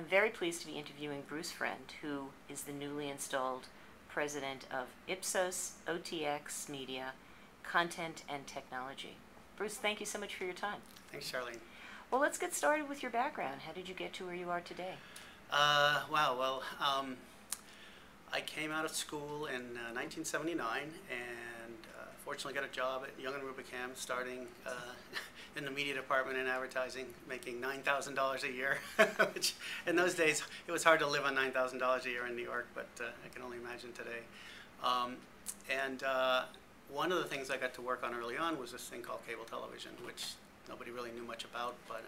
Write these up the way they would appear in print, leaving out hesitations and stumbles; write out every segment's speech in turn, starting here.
I'm very pleased to be interviewing Bruce Friend, who is the newly installed president of Ipsos OTX Media, Content and Technology. Bruce, thank you so much for your time. Thanks, Charlene. Well, let's get started with your background. How did you get to where you are today? I came out of school in 1979 and fortunately got a job at Young & Rubicam starting in the media department in advertising, making $9,000 a year, which in those days it was hard to live on $9,000 a year in New York, but I can only imagine today. One of the things I got to work on early on was this thing called cable television, which nobody really knew much about, but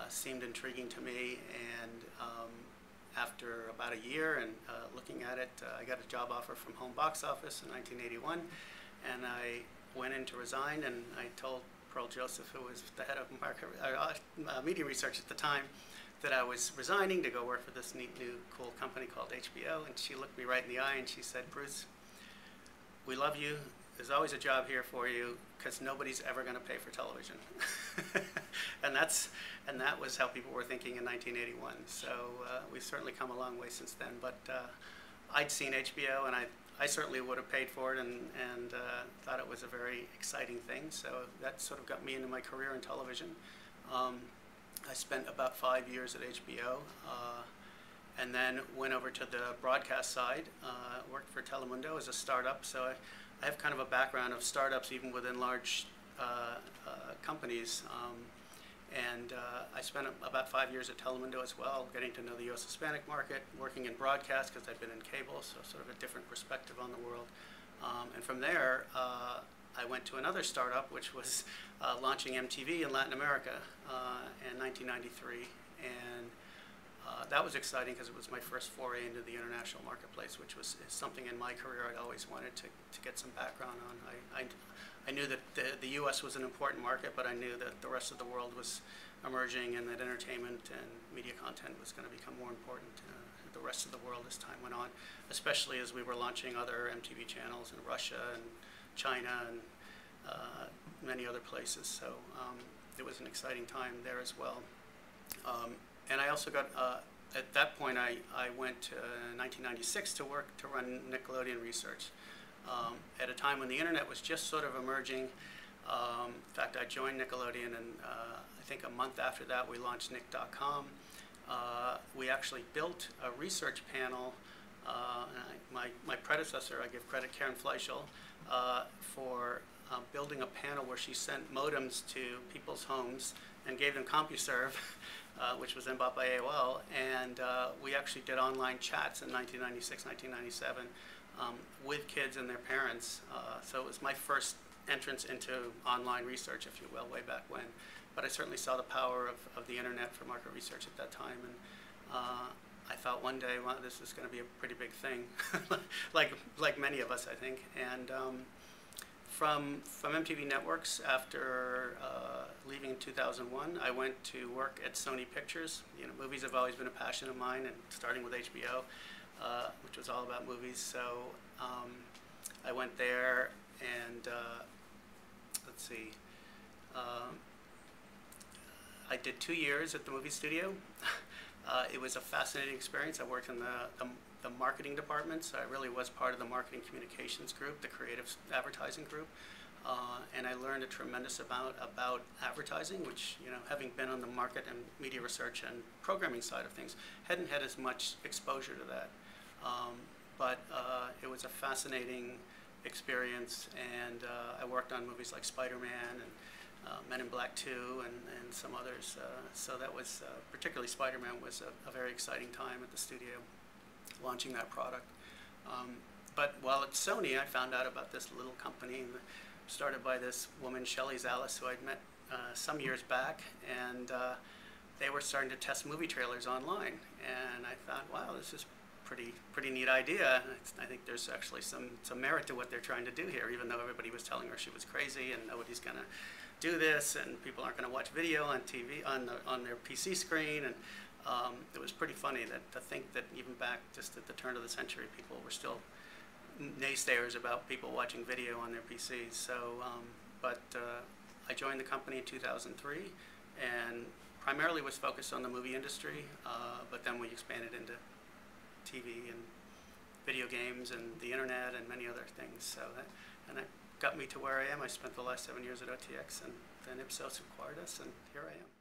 seemed intriguing to me. And after about a year and looking at it, I got a job offer from Home Box Office in 1981, and I went in to resign, and I told Pearl Joseph, who was the head of media research at the time, that I was resigning to go work for this neat new cool company called HBO. And she looked me right in the eye and she said, "Bruce, we love you. There's always a job here for you because nobody's ever going to pay for television." and that was how people were thinking in 1981. So we've certainly come a long way since then. But I'd seen HBO, and I certainly would have paid for it, and thought it was a very exciting thing. So that sort of got me into my career in television. I spent about 5 years at HBO, and then went over to the broadcast side. Worked for Telemundo as a startup. So I have kind of a background of startups, even within large companies. I spent about 5 years at Telemundo as well, getting to know the U.S. Hispanic market, working in broadcast because I've been in cable, so sort of a different perspective on the world. And from there, I went to another startup, which was launching MTV in Latin America in 1993. And that was exciting because it was my first foray into the international marketplace, which was something in my career I'd always wanted to get some background on. I knew that the U.S. was an important market, but I knew that the rest of the world was emerging and that entertainment and media content was going to become more important to the rest of the world as time went on, especially as we were launching other MTV channels in Russia and China and many other places. So it was an exciting time there as well. And I also got, at that point, I went to 1996 to work to run Nickelodeon research. At a time when the internet was just sort of emerging. In fact, I joined Nickelodeon, and I think a month after that we launched Nick.com. We actually built a research panel. My predecessor, I give credit, Karen Fleischel, for building a panel where she sent modems to people's homes and gave them CompuServe, which was then bought by AOL. And we actually did online chats in 1996, 1997 with kids and their parents. So it was my first entrance into online research, if you will, way back when. But I certainly saw the power of the internet for market research at that time. And I thought one day, well, this is going to be a pretty big thing, like many of us, I think. And from MTV Networks, after leaving in 2001, I went to work at Sony Pictures. You know, movies have always been a passion of mine, and starting with HBO, which was all about movies. So I went there, and let's see, I did 2 years at the movie studio. It was a fascinating experience. I worked in the marketing department, so I really was part of the marketing communications group, the creative advertising group. And I learned a tremendous amount about advertising, which, you know, having been on the market and media research and programming side of things, hadn't had as much exposure to that. But it was a fascinating experience, and I worked on movies like Spider-Man and Men in Black 2 and some others. So that was, particularly Spider-Man, was a very exciting time at the studio, launching that product. But while at Sony, I found out about this little company started by this woman, Shelley Zallis, who I'd met some years back, and they were starting to test movie trailers online. And I thought, wow, this is pretty neat idea. I think there's actually some merit to what they're trying to do here, even though everybody was telling her she was crazy and nobody's going to do this and people aren't going to watch video on TV on their PC screen. And it was pretty funny to think that even back just at the turn of the century, people were still naysayers about people watching video on their PCs. So, I joined the company in 2003, and primarily was focused on the movie industry, but then we expanded into TV and video games and the internet and many other things. So that got me to where I am. I spent the last 7 years at OTX, and then Ipsos acquired us, and here I am.